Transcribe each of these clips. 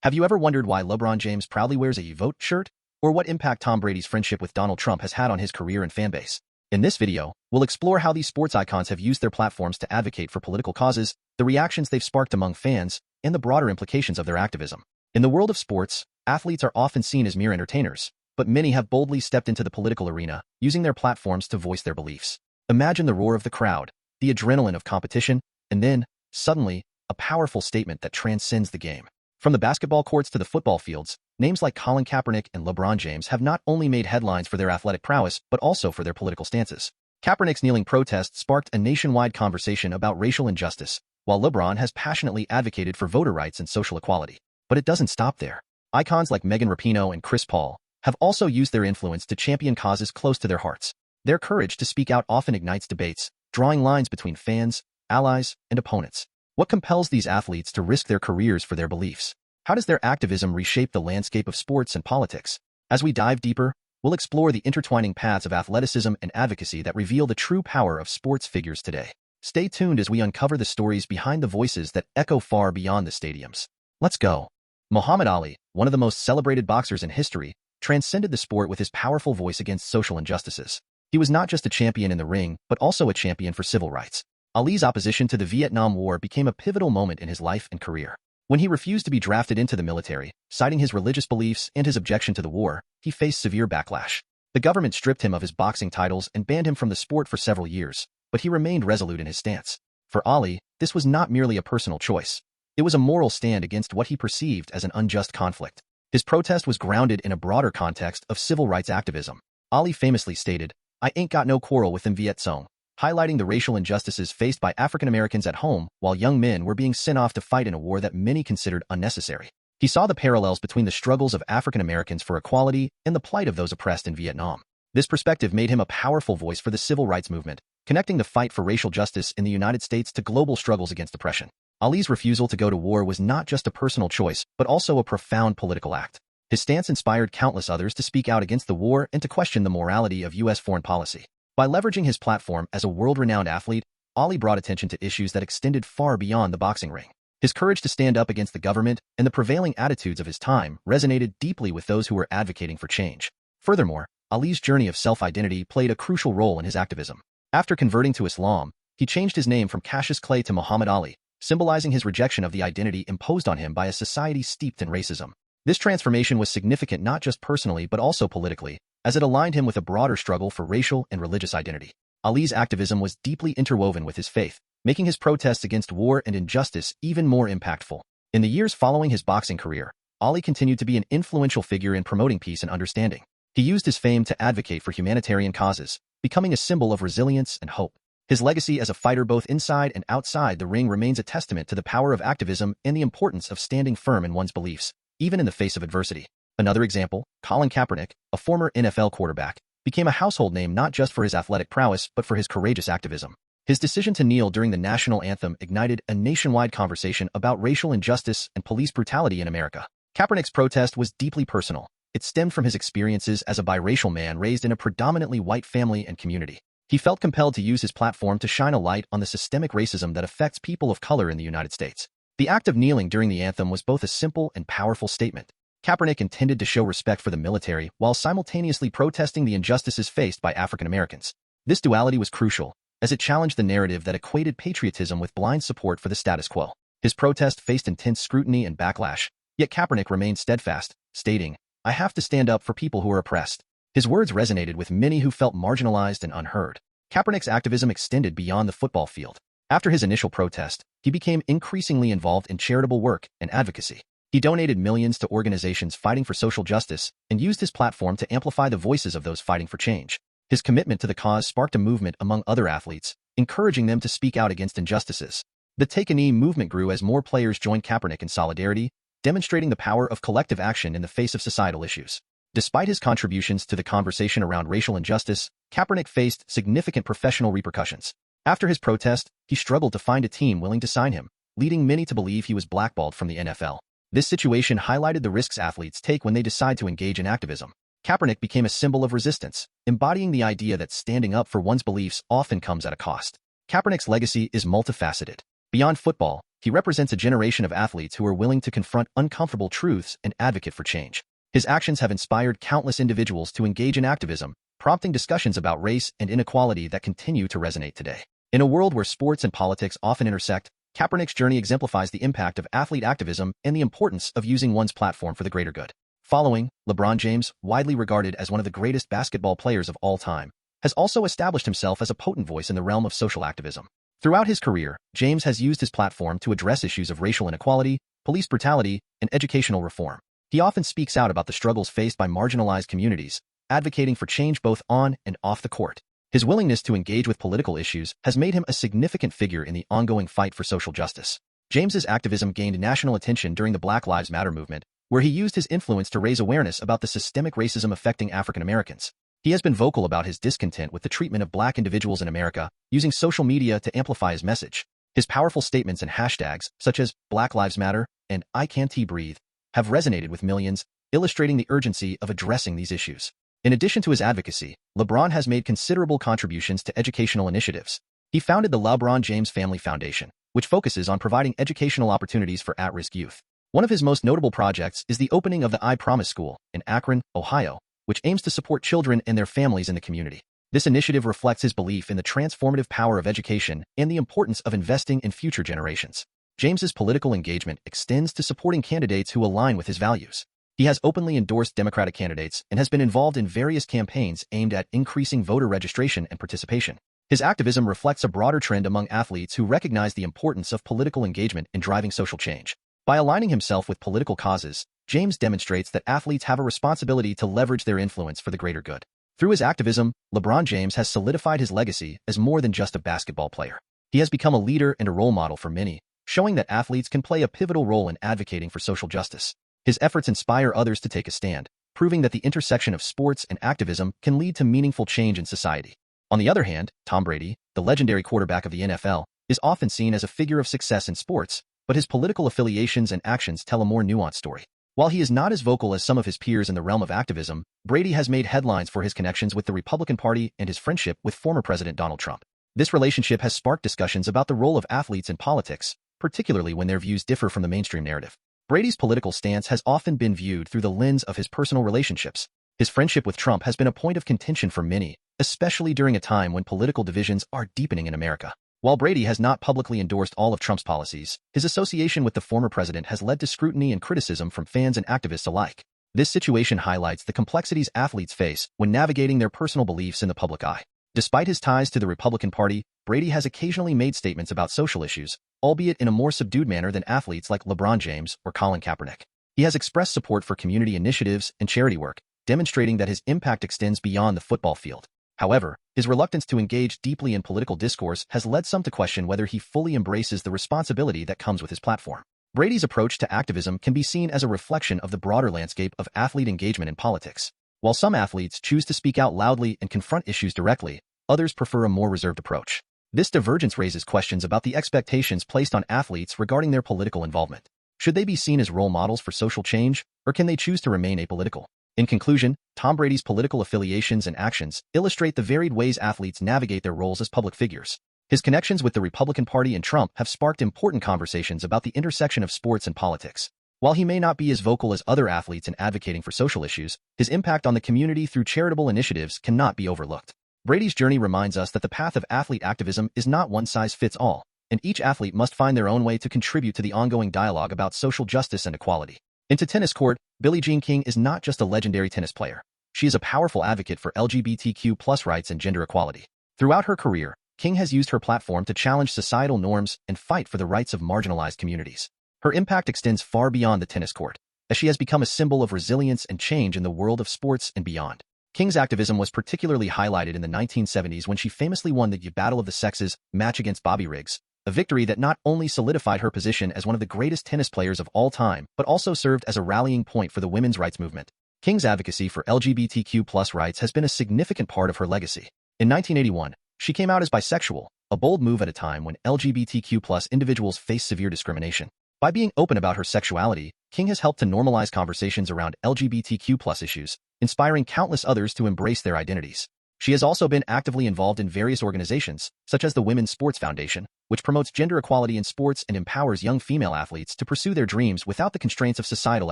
Have you ever wondered why LeBron James proudly wears a "You Vote" shirt? Or what impact Tom Brady's friendship with Donald Trump has had on his career and fanbase? In this video, we'll explore how these sports icons have used their platforms to advocate for political causes, the reactions they've sparked among fans, and the broader implications of their activism. In the world of sports, athletes are often seen as mere entertainers, but many have boldly stepped into the political arena, using their platforms to voice their beliefs. Imagine the roar of the crowd, the adrenaline of competition, and then, suddenly, a powerful statement that transcends the game. From the basketball courts to the football fields, names like Colin Kaepernick and LeBron James have not only made headlines for their athletic prowess, but also for their political stances. Kaepernick's kneeling protest sparked a nationwide conversation about racial injustice, while LeBron has passionately advocated for voter rights and social equality. But it doesn't stop there. Icons like Rapinoe and Chris Paul have also used their influence to champion causes close to their hearts. Their courage to speak out often ignites debates, drawing lines between fans, allies, and opponents. What compels these athletes to risk their careers for their beliefs? How does their activism reshape the landscape of sports and politics? As we dive deeper, we'll explore the intertwining paths of athleticism and advocacy that reveal the true power of sports figures today. Stay tuned as we uncover the stories behind the voices that echo far beyond the stadiums. Let's go. Muhammad Ali, one of the most celebrated boxers in history, transcended the sport with his powerful voice against social injustices. He was not just a champion in the ring, but also a champion for civil rights. Ali's opposition to the Vietnam War became a pivotal moment in his life and career. When he refused to be drafted into the military, citing his religious beliefs and his objection to the war, he faced severe backlash. The government stripped him of his boxing titles and banned him from the sport for several years, but he remained resolute in his stance. For Ali, this was not merely a personal choice. It was a moral stand against what he perceived as an unjust conflict. His protest was grounded in a broader context of civil rights activism. Ali famously stated, "I ain't got no quarrel with them Viet Cong," highlighting the racial injustices faced by African Americans at home while young men were being sent off to fight in a war that many considered unnecessary. He saw the parallels between the struggles of African Americans for equality and the plight of those oppressed in Vietnam. This perspective made him a powerful voice for the civil rights movement, connecting the fight for racial justice in the United States to global struggles against oppression. Ali's refusal to go to war was not just a personal choice, but also a profound political act. His stance inspired countless others to speak out against the war and to question the morality of U.S. foreign policy. By leveraging his platform as a world-renowned athlete, Ali brought attention to issues that extended far beyond the boxing ring. His courage to stand up against the government and the prevailing attitudes of his time resonated deeply with those who were advocating for change. Furthermore, Ali's journey of self-identity played a crucial role in his activism. After converting to Islam, he changed his name from Cassius Clay to Muhammad Ali, symbolizing his rejection of the identity imposed on him by a society steeped in racism. This transformation was significant not just personally but also politically, as it aligned him with a broader struggle for racial and religious identity. Ali's activism was deeply interwoven with his faith, making his protests against war and injustice even more impactful. In the years following his boxing career, Ali continued to be an influential figure in promoting peace and understanding. He used his fame to advocate for humanitarian causes, becoming a symbol of resilience and hope. His legacy as a fighter both inside and outside the ring remains a testament to the power of activism and the importance of standing firm in one's beliefs, even in the face of adversity. Another example, Colin Kaepernick, a former NFL quarterback, became a household name not just for his athletic prowess but for his courageous activism. His decision to kneel during the national anthem ignited a nationwide conversation about racial injustice and police brutality in America. Kaepernick's protest was deeply personal. It stemmed from his experiences as a biracial man raised in a predominantly white family and community. He felt compelled to use his platform to shine a light on the systemic racism that affects people of color in the United States. The act of kneeling during the anthem was both a simple and powerful statement. Kaepernick intended to show respect for the military while simultaneously protesting the injustices faced by African Americans. This duality was crucial, as it challenged the narrative that equated patriotism with blind support for the status quo. His protest faced intense scrutiny and backlash, yet Kaepernick remained steadfast, stating, "I have to stand up for people who are oppressed." His words resonated with many who felt marginalized and unheard. Kaepernick's activism extended beyond the football field. After his initial protest, he became increasingly involved in charitable work and advocacy. He donated millions to organizations fighting for social justice and used his platform to amplify the voices of those fighting for change. His commitment to the cause sparked a movement among other athletes, encouraging them to speak out against injustices. The Take a Knee movement grew as more players joined Kaepernick in solidarity, demonstrating the power of collective action in the face of societal issues. Despite his contributions to the conversation around racial injustice, Kaepernick faced significant professional repercussions. After his protest, he struggled to find a team willing to sign him, leading many to believe he was blackballed from the NFL. This situation highlighted the risks athletes take when they decide to engage in activism. Kaepernick became a symbol of resistance, embodying the idea that standing up for one's beliefs often comes at a cost. Kaepernick's legacy is multifaceted. Beyond football, he represents a generation of athletes who are willing to confront uncomfortable truths and advocate for change. His actions have inspired countless individuals to engage in activism, prompting discussions about race and inequality that continue to resonate today. In a world where sports and politics often intersect, Kaepernick's journey exemplifies the impact of athlete activism and the importance of using one's platform for the greater good. Following, LeBron James, widely regarded as one of the greatest basketball players of all time, has also established himself as a potent voice in the realm of social activism. Throughout his career, James has used his platform to address issues of racial inequality, police brutality, and educational reform. He often speaks out about the struggles faced by marginalized communities, advocating for change both on and off the court. His willingness to engage with political issues has made him a significant figure in the ongoing fight for social justice. James's activism gained national attention during the Black Lives Matter movement, where he used his influence to raise awareness about the systemic racism affecting African Americans. He has been vocal about his discontent with the treatment of Black individuals in America, using social media to amplify his message. His powerful statements and hashtags, such as Black Lives Matter and I Can't Breathe, have resonated with millions, illustrating the urgency of addressing these issues. In addition to his advocacy, LeBron has made considerable contributions to educational initiatives. He founded the LeBron James Family Foundation, which focuses on providing educational opportunities for at-risk youth. One of his most notable projects is the opening of the I Promise School in Akron, Ohio, which aims to support children and their families in the community. This initiative reflects his belief in the transformative power of education and the importance of investing in future generations. James's political engagement extends to supporting candidates who align with his values. He has openly endorsed Democratic candidates and has been involved in various campaigns aimed at increasing voter registration and participation. His activism reflects a broader trend among athletes who recognize the importance of political engagement in driving social change. By aligning himself with political causes, James demonstrates that athletes have a responsibility to leverage their influence for the greater good. Through his activism, LeBron James has solidified his legacy as more than just a basketball player. He has become a leader and a role model for many, showing that athletes can play a pivotal role in advocating for social justice. His efforts inspire others to take a stand, proving that the intersection of sports and activism can lead to meaningful change in society. On the other hand, Tom Brady, the legendary quarterback of the NFL, is often seen as a figure of success in sports, but his political affiliations and actions tell a more nuanced story. While he is not as vocal as some of his peers in the realm of activism, Brady has made headlines for his connections with the Republican Party and his friendship with former President Donald Trump. This relationship has sparked discussions about the role of athletes in politics, particularly when their views differ from the mainstream narrative. Brady's political stance has often been viewed through the lens of his personal relationships. His friendship with Trump has been a point of contention for many, especially during a time when political divisions are deepening in America. While Brady has not publicly endorsed all of Trump's policies, his association with the former president has led to scrutiny and criticism from fans and activists alike. This situation highlights the complexities athletes face when navigating their personal beliefs in the public eye. Despite his ties to the Republican Party, Brady has occasionally made statements about social issues, albeit in a more subdued manner than athletes like LeBron James or Colin Kaepernick. He has expressed support for community initiatives and charity work, demonstrating that his impact extends beyond the football field. However, his reluctance to engage deeply in political discourse has led some to question whether he fully embraces the responsibility that comes with his platform. Brady's approach to activism can be seen as a reflection of the broader landscape of athlete engagement in politics. While some athletes choose to speak out loudly and confront issues directly, others prefer a more reserved approach. This divergence raises questions about the expectations placed on athletes regarding their political involvement. Should they be seen as role models for social change, or can they choose to remain apolitical? In conclusion, Tom Brady's political affiliations and actions illustrate the varied ways athletes navigate their roles as public figures. His connections with the Republican Party and Trump have sparked important conversations about the intersection of sports and politics. While he may not be as vocal as other athletes in advocating for social issues, his impact on the community through charitable initiatives cannot be overlooked. Brady's journey reminds us that the path of athlete activism is not one size fits all, and each athlete must find their own way to contribute to the ongoing dialogue about social justice and equality. Into tennis court, Billie Jean King is not just a legendary tennis player. She is a powerful advocate for LGBTQ+ rights and gender equality. Throughout her career, King has used her platform to challenge societal norms and fight for the rights of marginalized communities. Her impact extends far beyond the tennis court, as she has become a symbol of resilience and change in the world of sports and beyond. King's activism was particularly highlighted in the 1970s when she famously won the Battle of the Sexes match against Bobby Riggs, a victory that not only solidified her position as one of the greatest tennis players of all time, but also served as a rallying point for the women's rights movement. King's advocacy for LGBTQ+ rights has been a significant part of her legacy. In 1981, she came out as bisexual, a bold move at a time when LGBTQ+ individuals face severe discrimination. By being open about her sexuality, King has helped to normalize conversations around LGBTQ+ issues, inspiring countless others to embrace their identities. She has also been actively involved in various organizations, such as the Women's Sports Foundation, which promotes gender equality in sports and empowers young female athletes to pursue their dreams without the constraints of societal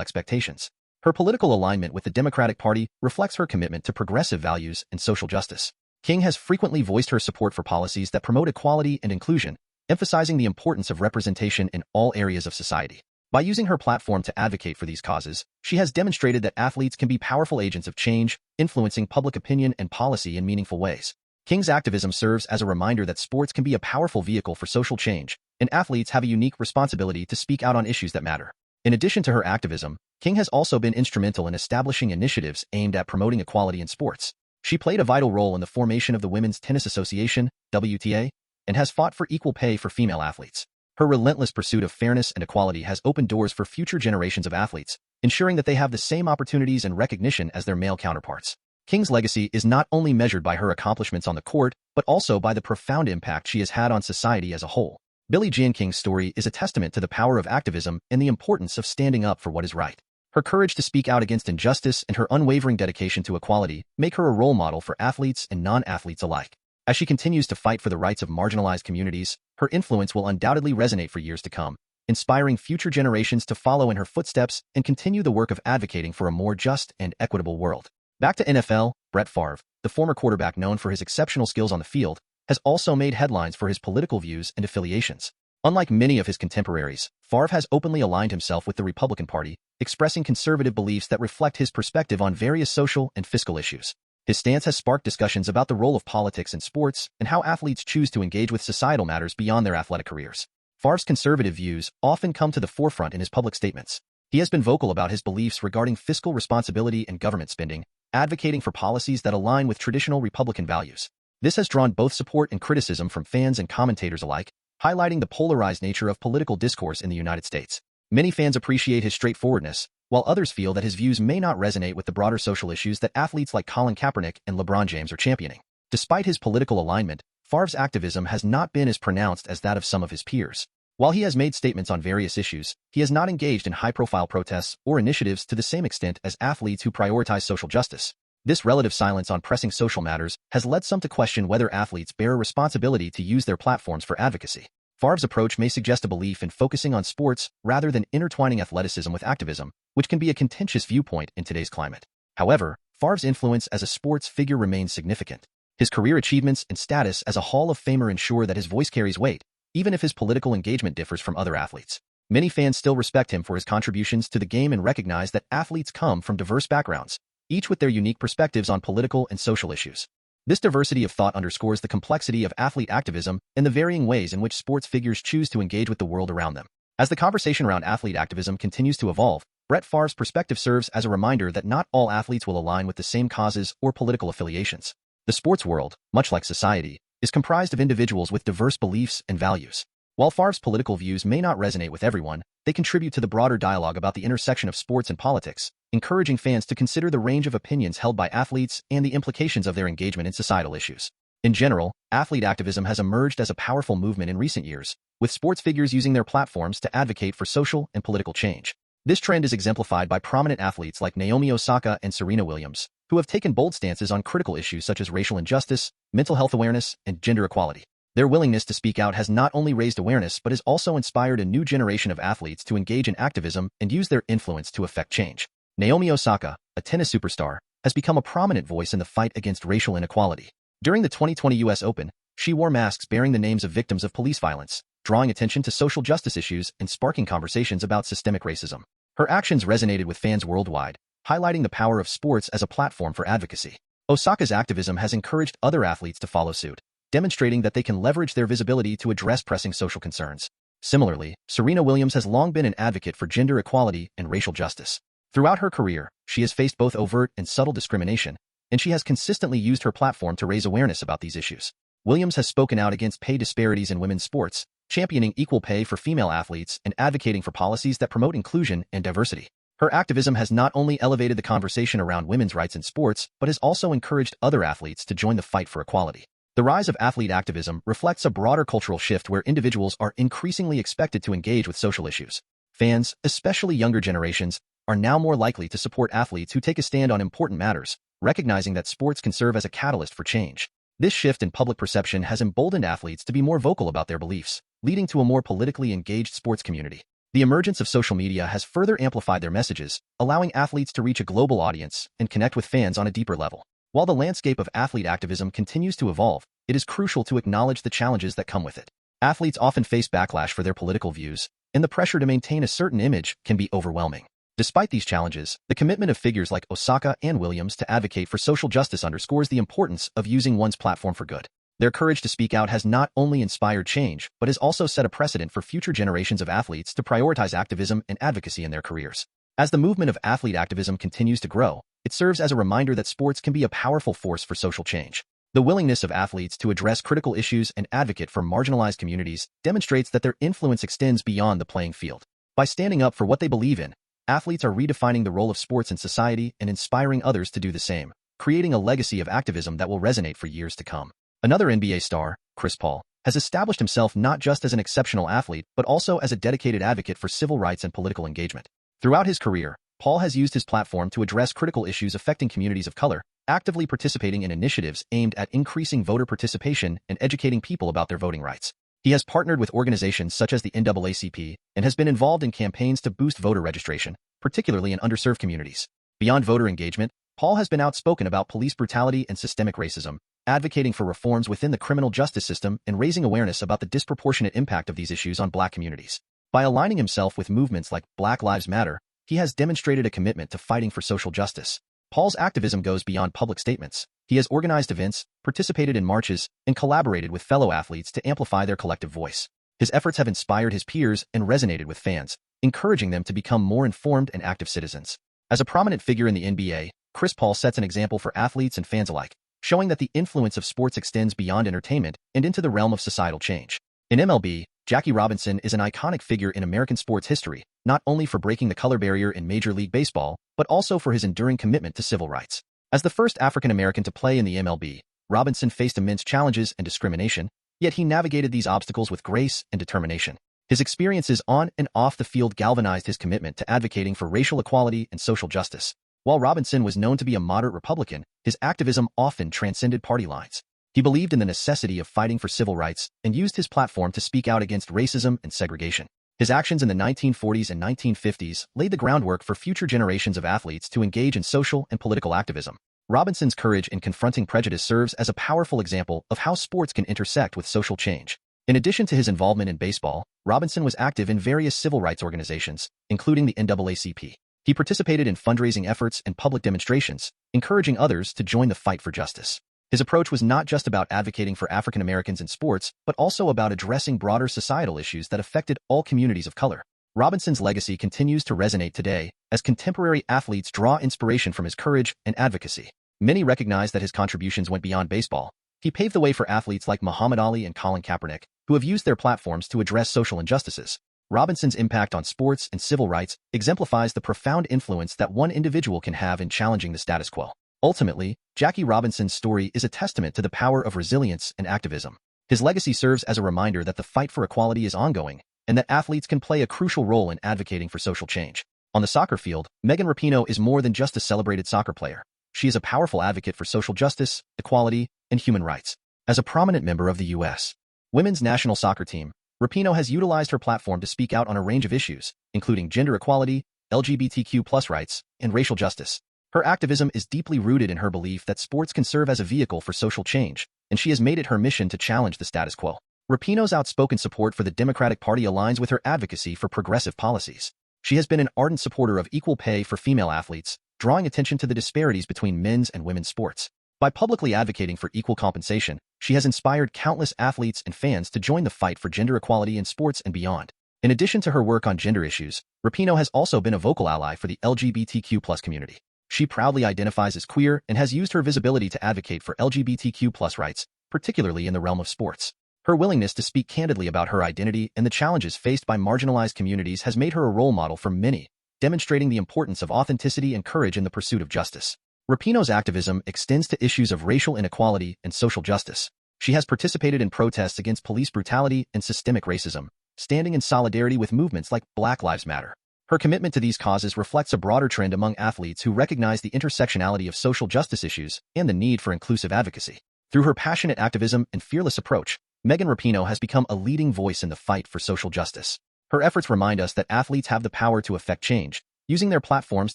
expectations. Her political alignment with the Democratic Party reflects her commitment to progressive values and social justice. King has frequently voiced her support for policies that promote equality and inclusion, emphasizing the importance of representation in all areas of society. By using her platform to advocate for these causes, she has demonstrated that athletes can be powerful agents of change, influencing public opinion and policy in meaningful ways. King's activism serves as a reminder that sports can be a powerful vehicle for social change, and athletes have a unique responsibility to speak out on issues that matter. In addition to her activism, King has also been instrumental in establishing initiatives aimed at promoting equality in sports. She played a vital role in the formation of the Women's Tennis Association, WTA, and has fought for equal pay for female athletes. Her relentless pursuit of fairness and equality has opened doors for future generations of athletes, ensuring that they have the same opportunities and recognition as their male counterparts. King's legacy is not only measured by her accomplishments on the court, but also by the profound impact she has had on society as a whole. Billie Jean King's story is a testament to the power of activism and the importance of standing up for what is right. Her courage to speak out against injustice and her unwavering dedication to equality make her a role model for athletes and non-athletes alike. As she continues to fight for the rights of marginalized communities, her influence will undoubtedly resonate for years to come, inspiring future generations to follow in her footsteps and continue the work of advocating for a more just and equitable world. Back to NFL, Brett Favre, the former quarterback known for his exceptional skills on the field, has also made headlines for his political views and affiliations. Unlike many of his contemporaries, Favre has openly aligned himself with the Republican Party, expressing conservative beliefs that reflect his perspective on various social and fiscal issues. His stance has sparked discussions about the role of politics in sports and how athletes choose to engage with societal matters beyond their athletic careers. Favre's conservative views often come to the forefront in his public statements. He has been vocal about his beliefs regarding fiscal responsibility and government spending, advocating for policies that align with traditional Republican values. This has drawn both support and criticism from fans and commentators alike, highlighting the polarized nature of political discourse in the United States. Many fans appreciate his straightforwardness, while others feel that his views may not resonate with the broader social issues that athletes like Colin Kaepernick and LeBron James are championing. Despite his political alignment, Favre's activism has not been as pronounced as that of some of his peers. While he has made statements on various issues, he has not engaged in high-profile protests or initiatives to the same extent as athletes who prioritize social justice. This relative silence on pressing social matters has led some to question whether athletes bear a responsibility to use their platforms for advocacy. Favre's approach may suggest a belief in focusing on sports rather than intertwining athleticism with activism, which can be a contentious viewpoint in today's climate. However, Favre's influence as a sports figure remains significant. His career achievements and status as a Hall of Famer ensure that his voice carries weight, even if his political engagement differs from other athletes. Many fans still respect him for his contributions to the game and recognize that athletes come from diverse backgrounds, each with their unique perspectives on political and social issues. This diversity of thought underscores the complexity of athlete activism and the varying ways in which sports figures choose to engage with the world around them. As the conversation around athlete activism continues to evolve, Brett Favre's perspective serves as a reminder that not all athletes will align with the same causes or political affiliations. The sports world, much like society, is comprised of individuals with diverse beliefs and values. While Favre's political views may not resonate with everyone, they contribute to the broader dialogue about the intersection of sports and politics, encouraging fans to consider the range of opinions held by athletes and the implications of their engagement in societal issues. In general, athlete activism has emerged as a powerful movement in recent years, with sports figures using their platforms to advocate for social and political change. This trend is exemplified by prominent athletes like Naomi Osaka and Serena Williams, who have taken bold stances on critical issues such as racial injustice, mental health awareness, and gender equality. Their willingness to speak out has not only raised awareness but has also inspired a new generation of athletes to engage in activism and use their influence to affect change. Naomi Osaka, a tennis superstar, has become a prominent voice in the fight against racial inequality. During the 2020 U.S. Open, she wore masks bearing the names of victims of police violence, drawing attention to social justice issues and sparking conversations about systemic racism. Her actions resonated with fans worldwide, highlighting the power of sports as a platform for advocacy. Osaka's activism has encouraged other athletes to follow suit, demonstrating that they can leverage their visibility to address pressing social concerns. Similarly, Serena Williams has long been an advocate for gender equality and racial justice. Throughout her career, she has faced both overt and subtle discrimination, and she has consistently used her platform to raise awareness about these issues. Williams has spoken out against pay disparities in women's sports, championing equal pay for female athletes and advocating for policies that promote inclusion and diversity. Her activism has not only elevated the conversation around women's rights in sports, but has also encouraged other athletes to join the fight for equality. The rise of athlete activism reflects a broader cultural shift where individuals are increasingly expected to engage with social issues. Fans, especially younger generations, are now more likely to support athletes who take a stand on important matters, recognizing that sports can serve as a catalyst for change. This shift in public perception has emboldened athletes to be more vocal about their beliefs, leading to a more politically engaged sports community. The emergence of social media has further amplified their messages, allowing athletes to reach a global audience and connect with fans on a deeper level. While the landscape of athlete activism continues to evolve, it is crucial to acknowledge the challenges that come with it. Athletes often face backlash for their political views, and the pressure to maintain a certain image can be overwhelming. Despite these challenges, the commitment of figures like Osaka and Williams to advocate for social justice underscores the importance of using one's platform for good. Their courage to speak out has not only inspired change, but has also set a precedent for future generations of athletes to prioritize activism and advocacy in their careers. As the movement of athlete activism continues to grow, it serves as a reminder that sports can be a powerful force for social change. The willingness of athletes to address critical issues and advocate for marginalized communities demonstrates that their influence extends beyond the playing field. By standing up for what they believe in, athletes are redefining the role of sports in society and inspiring others to do the same, creating a legacy of activism that will resonate for years to come. Another NBA star, Chris Paul, has established himself not just as an exceptional athlete, but also as a dedicated advocate for civil rights and political engagement. Throughout his career, Paul has used his platform to address critical issues affecting communities of color, actively participating in initiatives aimed at increasing voter participation and educating people about their voting rights. He has partnered with organizations such as the NAACP and has been involved in campaigns to boost voter registration, particularly in underserved communities. Beyond voter engagement, Paul has been outspoken about police brutality and systemic racism, advocating for reforms within the criminal justice system and raising awareness about the disproportionate impact of these issues on Black communities. By aligning himself with movements like Black Lives Matter, he has demonstrated a commitment to fighting for social justice. Paul's activism goes beyond public statements. He has organized events, participated in marches, and collaborated with fellow athletes to amplify their collective voice. His efforts have inspired his peers and resonated with fans, encouraging them to become more informed and active citizens. As a prominent figure in the NBA, Chris Paul sets an example for athletes and fans alike, showing that the influence of sports extends beyond entertainment and into the realm of societal change. In MLB, Jackie Robinson is an iconic figure in American sports history, not only for breaking the color barrier in Major League Baseball, but also for his enduring commitment to civil rights. As the first African-American to play in the MLB, Robinson faced immense challenges and discrimination, yet he navigated these obstacles with grace and determination. His experiences on and off the field galvanized his commitment to advocating for racial equality and social justice. While Robinson was known to be a moderate Republican, his activism often transcended party lines. He believed in the necessity of fighting for civil rights and used his platform to speak out against racism and segregation. His actions in the 1940s and 1950s laid the groundwork for future generations of athletes to engage in social and political activism. Robinson's courage in confronting prejudice serves as a powerful example of how sports can intersect with social change. In addition to his involvement in baseball, Robinson was active in various civil rights organizations, including the NAACP. He participated in fundraising efforts and public demonstrations, encouraging others to join the fight for justice. His approach was not just about advocating for African Americans in sports, but also about addressing broader societal issues that affected all communities of color. Robinson's legacy continues to resonate today, as contemporary athletes draw inspiration from his courage and advocacy. Many recognize that his contributions went beyond baseball. He paved the way for athletes like Muhammad Ali and Colin Kaepernick, who have used their platforms to address social injustices. Robinson's impact on sports and civil rights exemplifies the profound influence that one individual can have in challenging the status quo. Ultimately, Jackie Robinson's story is a testament to the power of resilience and activism. His legacy serves as a reminder that the fight for equality is ongoing, and that athletes can play a crucial role in advocating for social change. On the soccer field, Megan Rapinoe is more than just a celebrated soccer player. She is a powerful advocate for social justice, equality, and human rights. As a prominent member of the U.S. women's national soccer team, Rapinoe has utilized her platform to speak out on a range of issues, including gender equality, LGBTQ+ rights, and racial justice. Her activism is deeply rooted in her belief that sports can serve as a vehicle for social change, and she has made it her mission to challenge the status quo. Rapinoe's outspoken support for the Democratic Party aligns with her advocacy for progressive policies. She has been an ardent supporter of equal pay for female athletes, drawing attention to the disparities between men's and women's sports. By publicly advocating for equal compensation, she has inspired countless athletes and fans to join the fight for gender equality in sports and beyond. In addition to her work on gender issues, Rapinoe has also been a vocal ally for the LGBTQ+ community. She proudly identifies as queer and has used her visibility to advocate for LGBTQ+ rights, particularly in the realm of sports. Her willingness to speak candidly about her identity and the challenges faced by marginalized communities has made her a role model for many, demonstrating the importance of authenticity and courage in the pursuit of justice. Rapinoe's activism extends to issues of racial inequality and social justice. She has participated in protests against police brutality and systemic racism, standing in solidarity with movements like Black Lives Matter. Her commitment to these causes reflects a broader trend among athletes who recognize the intersectionality of social justice issues and the need for inclusive advocacy. Through her passionate activism and fearless approach, Megan Rapinoe has become a leading voice in the fight for social justice. Her efforts remind us that athletes have the power to affect change, using their platforms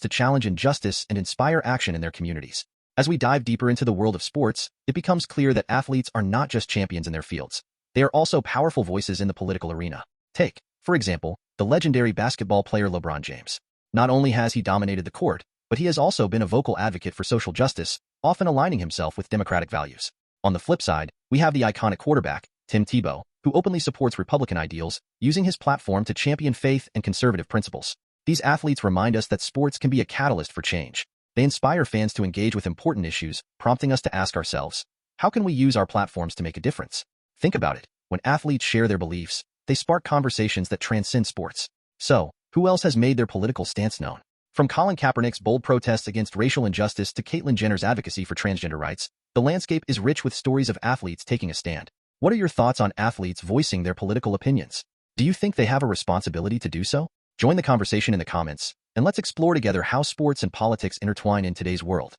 to challenge injustice and inspire action in their communities. As we dive deeper into the world of sports, it becomes clear that athletes are not just champions in their fields. They are also powerful voices in the political arena. Take, for example, the legendary basketball player LeBron James. Not only has he dominated the court, but he has also been a vocal advocate for social justice, often aligning himself with democratic values. On the flip side, we have the iconic quarterback, Tim Tebow, who openly supports Republican ideals, using his platform to champion faith and conservative principles. These athletes remind us that sports can be a catalyst for change. They inspire fans to engage with important issues, prompting us to ask ourselves, how can we use our platforms to make a difference? Think about it. When athletes share their beliefs, they spark conversations that transcend sports. So, who else has made their political stance known? From Colin Kaepernick's bold protests against racial injustice to Caitlyn Jenner's advocacy for transgender rights, the landscape is rich with stories of athletes taking a stand. What are your thoughts on athletes voicing their political opinions? Do you think they have a responsibility to do so? Join the conversation in the comments, and let's explore together how sports and politics intertwine in today's world.